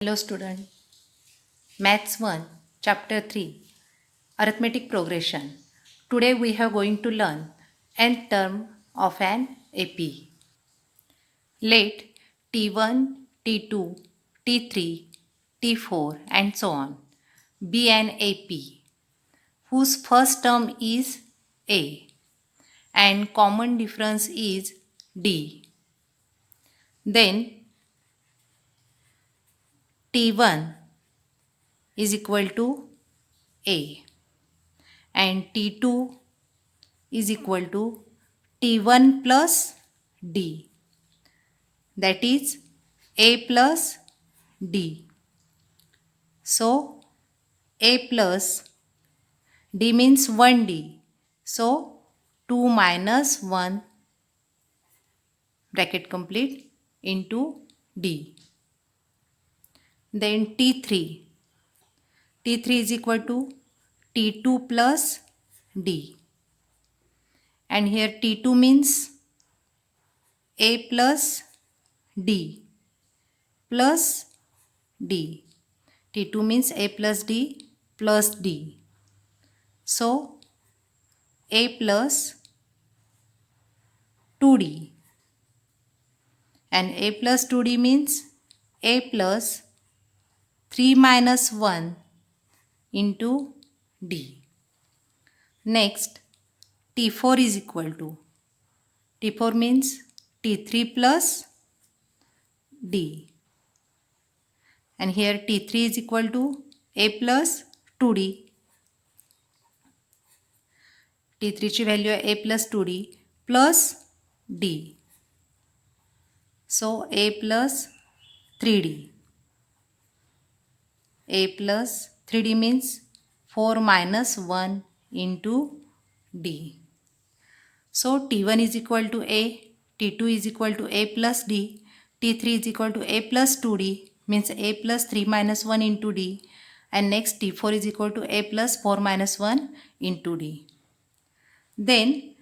Hello student, Maths 1, Chapter 3, Arithmetic Progression. Today we are going to learn nth term of an AP. Let T1, T2, T3, T4 and so on be an AP whose first term is A and common difference is D. Then T1 is equal to A and T2 is equal to T1 plus D, that is A plus D. So A plus D means 1D. So 2 minus 1 bracket complete into D. Then T3. T3 is equal to T2 plus D. And here T2 means A plus D plus D. T2 means A plus D plus D. So A plus 2D. And A plus 2D means A plus 3 minus 1 into D. Next, T4 is equal to T4 means T3 plus D. And here T3 is equal to A plus 2D. T3 ची value आहे A plus 2D plus D. So A plus 3D. A plus 3D means 4 minus 1 into D. So T1 is equal to A, T2 is equal to A plus D, T3 is equal to A plus 2D means A plus 3 minus 1 into D, and next T4 is equal to A plus 4 minus 1 into D. Then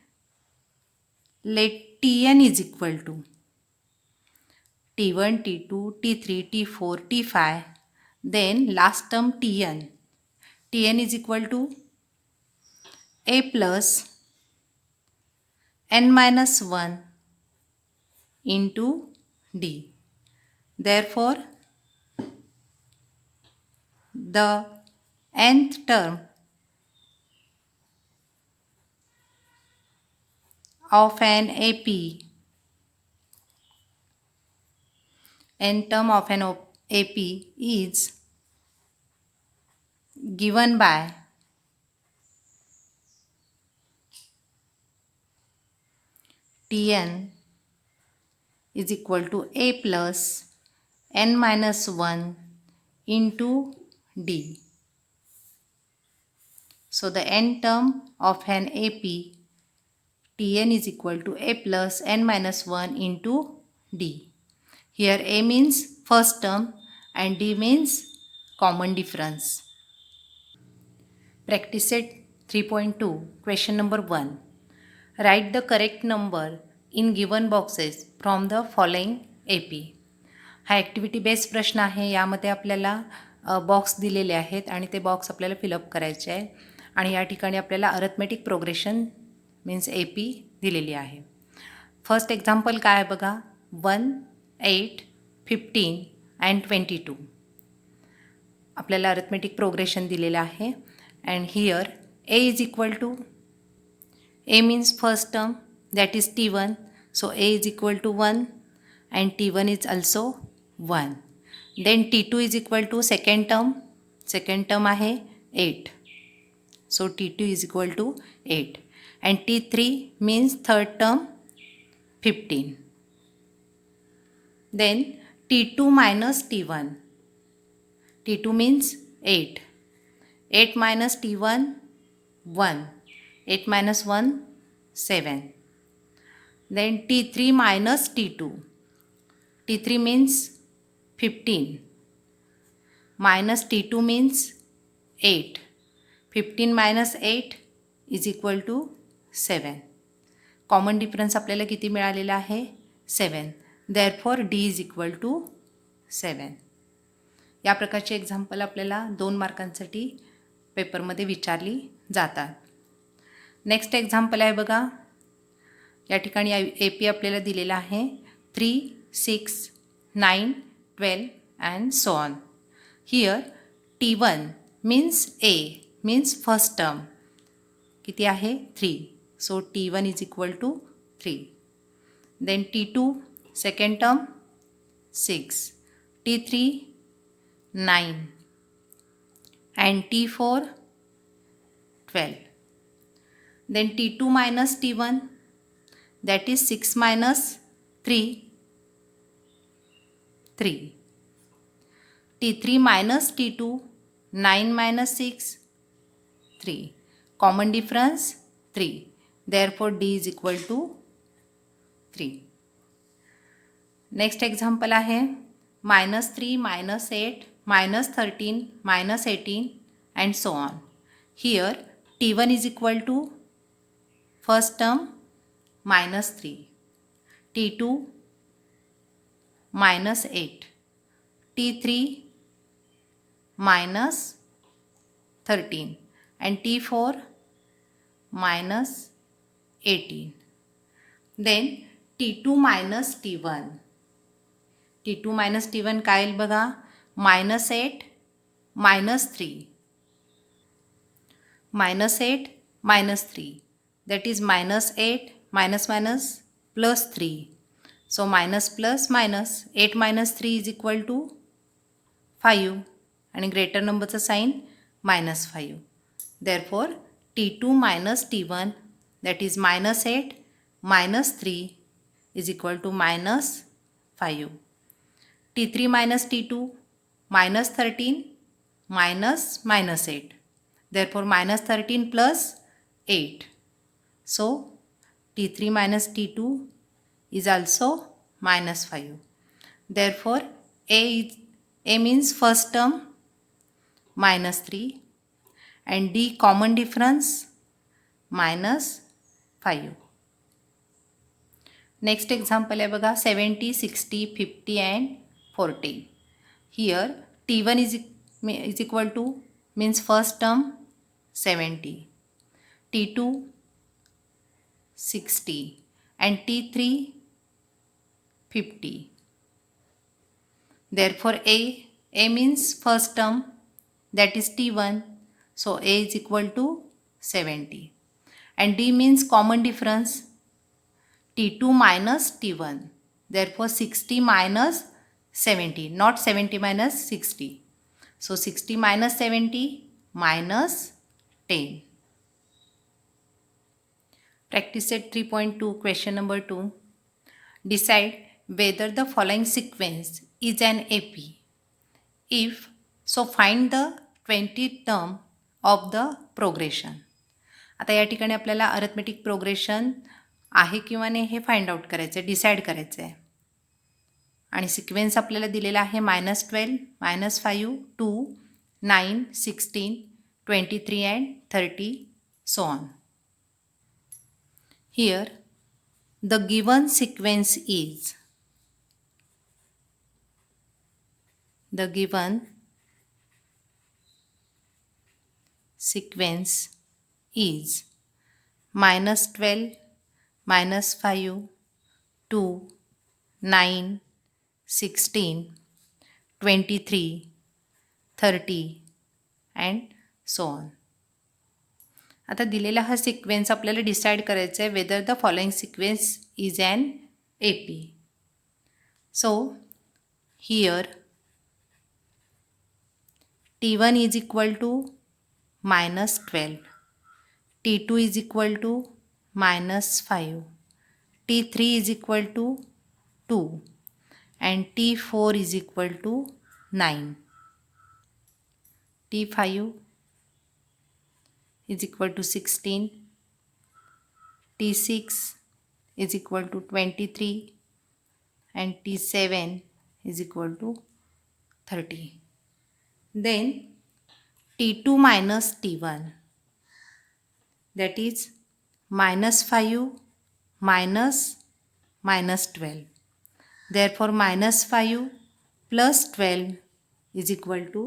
let Tn is equal to T1, T2, T3, T4, T5. Then last term Tn. Tn is equal to A plus n minus 1 into D. Therefore, the nth term of an AP, nth term of an AP is given by Tn is equal to A plus n minus 1 into D. So the nth term of an AP Tn is equal to A plus n minus 1 into D. Here A means first term and D means common difference. Practice set 3.2. Question number 1. Write the correct number in given boxes from the following AP. हा activity based प्रश्न आहे. यामध्ये आपल्याला box दिलेले आहेत आणि ते box आपल्याला फिलअप करायचे आहे. आणि या ठिकाणी आपल्याला अरिथमेटिक प्रोग्रेशन मीन्स AP दिलेली आहे. फर्स्ट एक्झाम्पल काय आहे बघा. 1, 8, 15 अँड 22. आपल्याला अरिथमेटिक प्रोग्रेशन दिलेलं आहे. And here A is equal to A means first term, that is T1. So A is equal to 1 and T1 is also 1. Then T2 is equal to second term. Second term आहे 8. So T2 is equal to 8. And T3 means third term 15. Then T2 minus T1. T2 means 8. 8 minus T1, 1. 8 minus 1, 7. Then T3 minus T2. T3 means 15. Minus T2 means 8. 15 minus 8 is equal to 7. Common difference आपल्याला किती मिळालेला आहे? 7. Therefore D is equal to 7. या प्रकारची example आपल्याला 2 मार्कांसाठी पेपरमध्ये विचारली जातात. नेक्स्ट एक्झाम्पल आहे बघा. या ठिकाणी AP आपल्याला दिलेला आहे 3, 6, 9, 12 and so on. Here T1 means A means first term. किती आहे 3. So T1 is equal to 3. Then T2 second term 6, T3 9 and T4 12. Then T2 minus T1, that is 6 minus 3, 3. T3 minus T2, 9 minus 6, 3. Common difference 3. Therefore D is equal to 3. Next example आहे -3, -8, -13, -18 and so on. Here T1 is equal to first term -3, T2 -8, T3 -13 and T4 -18. Then T2 minus T1. T2 minus T1 काय येईल बघा. -8 -3, -8 -3, that is -8 minus minus plus 3. So minus plus minus 8 minus 3 is equal to 5 आणि greater numberचा sign -5. Therefore T2 minus T1, that is -8 minus 3 is equal to -5. T3 minus T2, -13 minus -8. Therefore -13 plus 8. So T3 minus T2 is also -5. Therefore A means first term -3 and D common difference -5. Next example आहे बघा 70, 60, 50 and 40. Here T1 is equal to means first term 70, T2 60 and T3 50. Therefore A means first term, that is T1. So A is equal to 70 and D means common difference T2 minus T1. Therefore 60 minus 70, not 70 minus 60. So 60 minus 70 minus 10. Practice set 3.2, question number 2. Decide whether the following sequence is an AP. If so, find the 20th term of the progression. आता या ठिकाणी आपल्याला arithmetic progression आहे किंवा नाही हे find out करायचं आहे, decide करायचं आहे. आणि सिक्वेन्स आपल्याला दिलेला आहे -12, -5, 2, 9, 16, 23 and 30, so on. Here the given sequence is -12, -5, 2, 9, 16, 23, 30 and so on. आता दिलेला हा सिक्वेन्स आपल्याला डिसाईड करायचा आहे whether the following sequence is an AP. So here T1 is equal to -12, T2 is equal to -5, T3 is equal to 2 and T4 is equal to 9. T5 is equal to 16, T6 is equal to 23 and T7 is equal to 30. Then T2 minus T1, that is -5 minus -12. Therefore -5 plus 12 is equal to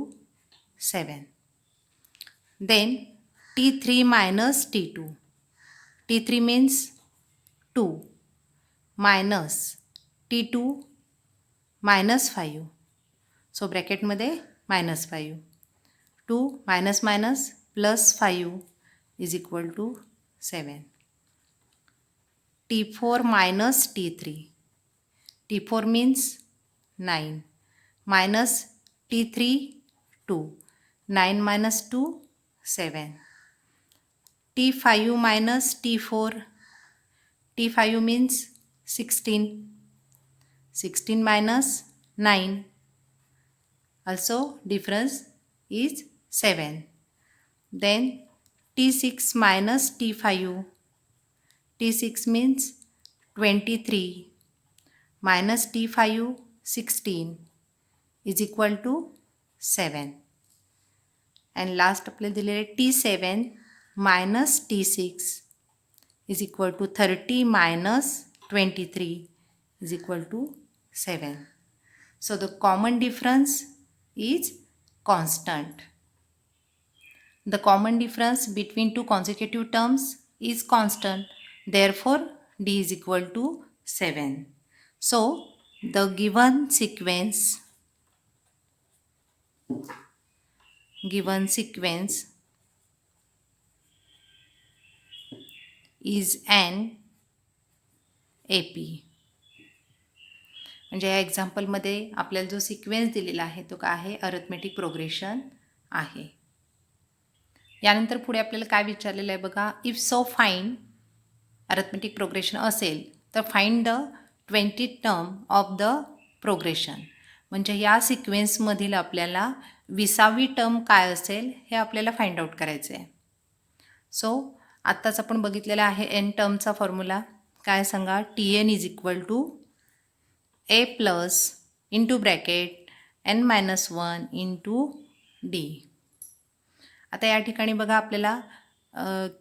7. Then T3 minus T2. T3 means 2 minus T2 minus 5. So ब्रॅकेटमध्ये -5. 2 minus minus plus 5 is equal to 7. T4 minus T3. T4 means 9 minus T3 2. 9 minus 2 7. T5 minus T4. T5 means 16. 16 minus 9. Also difference is 7. Then T6 minus T5. T6 means 23 minus T5 16 is equal to 7. And last आपल्याला दिलेले T7 minus T6 is equal to 30 minus 23 is equal to 7. So the common difference is constant. The common difference between two consecutive terms is constant. Therefore, D is equal to 7. So the given sequence is an AP. म्हणजे या एक्झाम्पलमध्ये आपल्याला जो sequence दिलेला आहे तो काय आहे, arithmetic progression आहे. यानंतर पुढे आपल्याला काय विचारलेलं आहे बघा, if so find arithmetic progression असेल तर find the 20 term of the progression. म्हणजे या सिक्वेन्समधील आपल्याला 20वी टर्म काय असेल हे आपल्याला फाइंड आउट करायचं आहे. सो आत्ताच आपण बघितलेला आहे एन टर्मचा फॉर्म्युला काय सांगा, TN is equal to A plus into bracket n-1 into D. आता या ठिकाणी बघा आपल्याला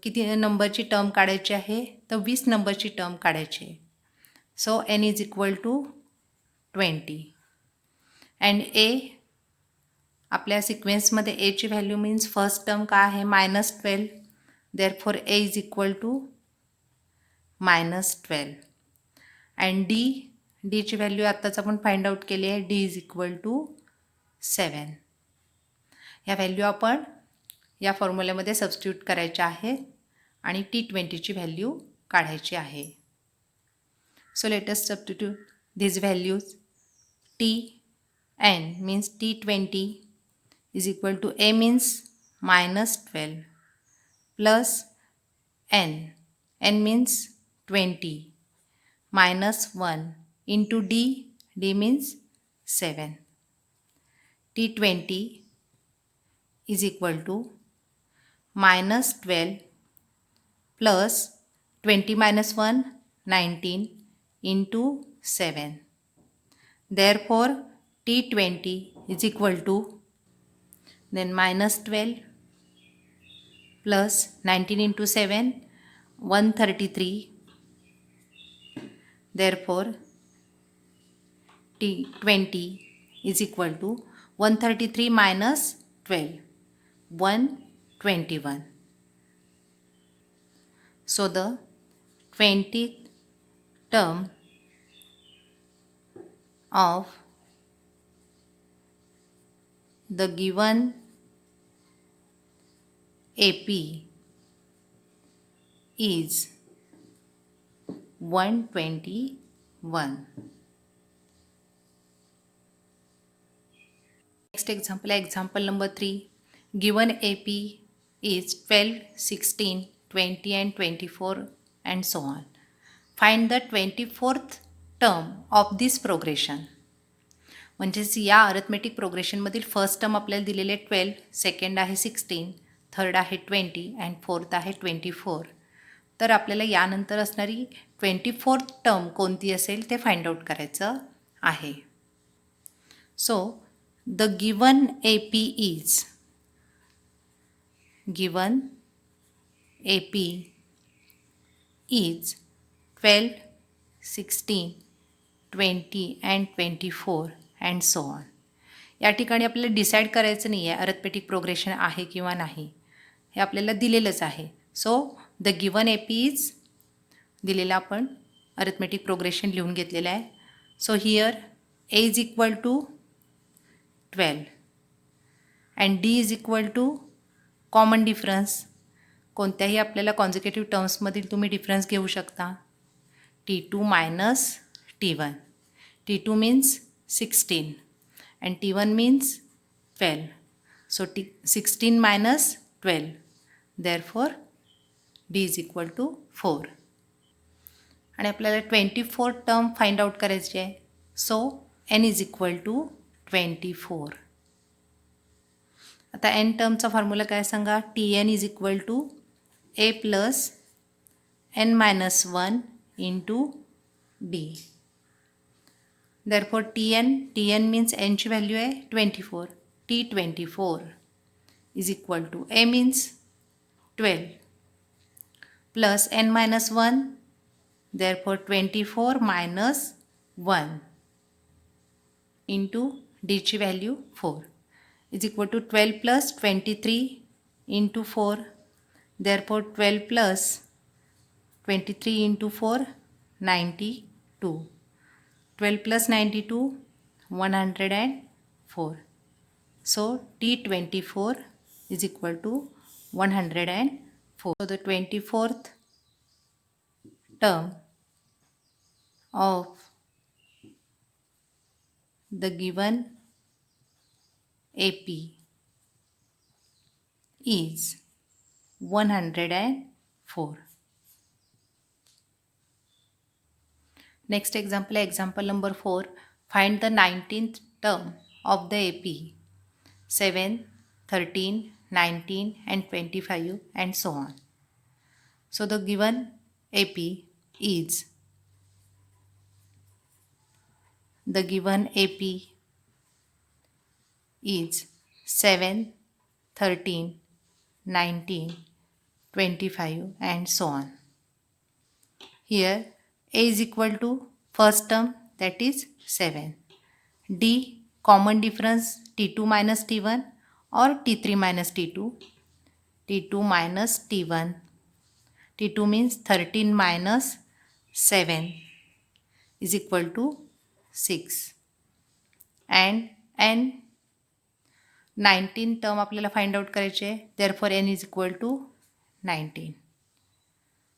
किती नंबरची टर्म काढायची आहे, तर 20 नंबरची टर्म काढायची आहे. So n is equal to 20 and A आपल्या सिक्वेन्समध्ये A ची व्हॅल्यू मीन्स फर्स्ट टर्म काय आहे -12. Therefore A is equal to -12 and D ची व्हॅल्यू आत्ताच आपण फाइंड आउट केली आहे, D इज इक्वल टू 7. ह्या व्हॅल्यू आपण या फॉर्म्युल्यामध्ये सबस्टिट्यूट करायच्या आहेत आणि T20ची व्हॅल्यू काढायची आहे. So let us substitute these values. Tn means T20 is equal to A means -12 plus n means 20 minus 1 into D means 7. T20 is equal to -12 plus 20 minus 1 19 into 7. Therefore T20 is equal to then -12 plus 19 into 7 133. Therefore T20 is equal to 133 minus 12 121. So the 20th term of the given AP is 121. Next example, example number 3. Given AP is 12, 16, 20 and 24 and so on. Find the 24th term of this progression. म्हणजेच या arithmetic प्रोग्रेशनमधील first term आपल्याला दिलेले 12, second आहे 16, third आहे 20 and fourth आहे 24. तर आपल्याला यानंतर असणारी 24th टर्म कोणती असेल ते फाइंड आउट करायचं आहे. So the given AP is 12, 16, 20 and 24 and so on. या ठिकाणी आपल्याला डिसाईड करायचं नाही आहे अरिथमेटिक प्रोग्रेशन आहे किंवा नाही, हे आपल्याला दिलेलंच आहे. So the given A P is दिलेलं आपण अरिथमेटिक प्रोग्रेशन लिहून घेतलेलं आहे. So here A is equal to 12 and D is equal to common difference. कोणत्याही आपल्याला कॉन्झिक्युटिव्ह टर्म्समधील तुम्ही डिफरन्स घेऊ शकता. T2 minus T1. T2 means 16 and T1 means 12. So 16 minus 12. Therefore D is equal to 4. आणि आपल्याला 24 टर्म फाइंड आउट करायची आहे. So N is equal to 24. आता N टर्मचा फॉर्म्युला काय सांगा. Tn is equal to A plus N minus 1 into D. Therefore Tn means n ची value आहे 24. T24 is equal to A means 12 plus n minus 1. Therefore 24 minus 1 into D ची value 4 is equal to 12 plus 23 into 4. Therefore 12 plus 23 into 4, 92. 12 plus 92, 104. So T24 is equal to 104. So the 24th term of the given AP is 104. Next example, example number 4. Find the 19th term of the AP. 7, 13, 19 and 25 and so on. So the given AP is the given AP is 7, 13, 19, 25 and so on. Here A is equal to first term, that is 7. D common difference T2 minus T1 or T3 minus T2. T2 minus T1. T2 means 13 minus 7 is equal to 6. And N 19 term आपल्याला find out करायचे आहे. Therefore N is equal to 19.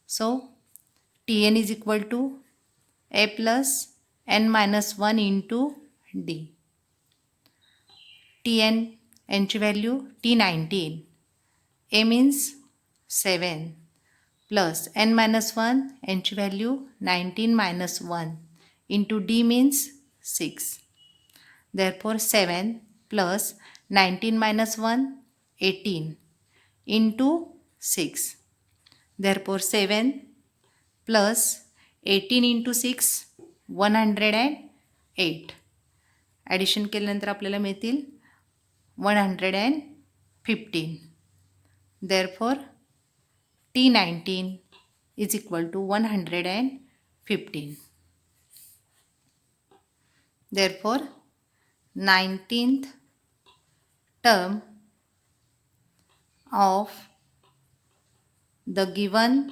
So Tn is equal to A plus N minus 1 into D. Tn, N ची value T19. A means 7 plus N minus 1, N ची value 19 minus 1 into D means 6. Therefore 7 plus 19 minus 1, 18 into 6. Therefore 7 plus 18 into 6, 108. Addition केल्यानंतर आपल्याला मिळतील 115. Therefore T19 is equal to 115. Therefore 19th term of the given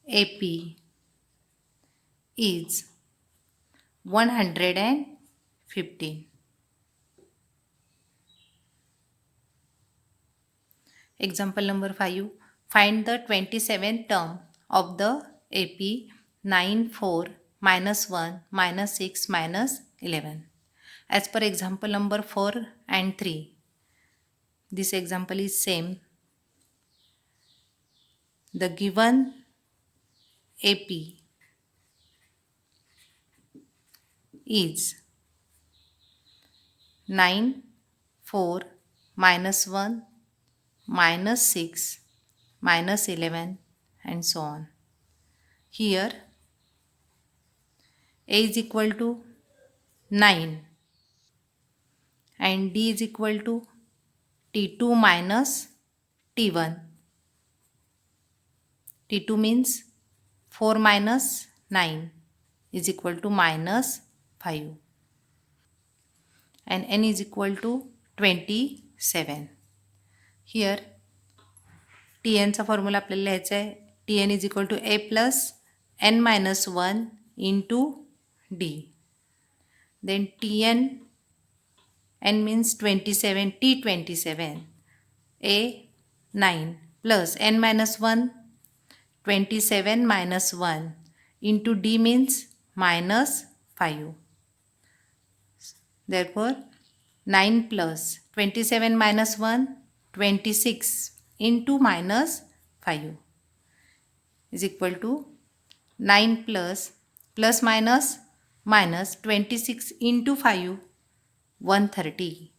AP is 115. Example number 5. Find the 27th term of the AP 9, 4, minus 1, minus 6, minus 11. As per example number 4 and 3. This example is same. The given AP is 9, 4, minus 1, minus 6, minus 11 and so on. Here A is equal to 9 and D is equal to T2 minus T1. T2 means 4 minus 9 is equal to minus 5. and n is equal to 27. Here Tn चा formula आपल्याला लिहायचा आहे. Tn is equal to a plus n minus 1 into d. Then Tn, n means 27, T27, a 9 plus n minus 1, 27 minus 1 into d means minus 5. Therefore 9 plus 27 minus 1, 26 into minus 5 is equal to 9 plus minus 26 into 5, 130.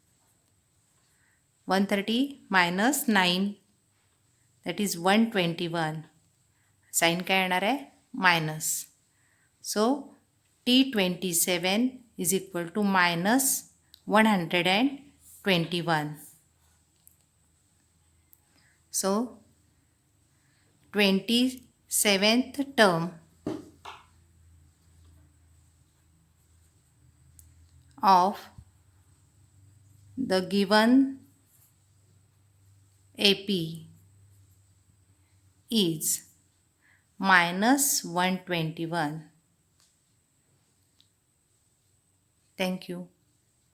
130 minus 9, that is 121. Sign काय येणार आहे? Minus. So T27 is equal to minus 121. So 27th term of the given AP is minus 121. Thank you.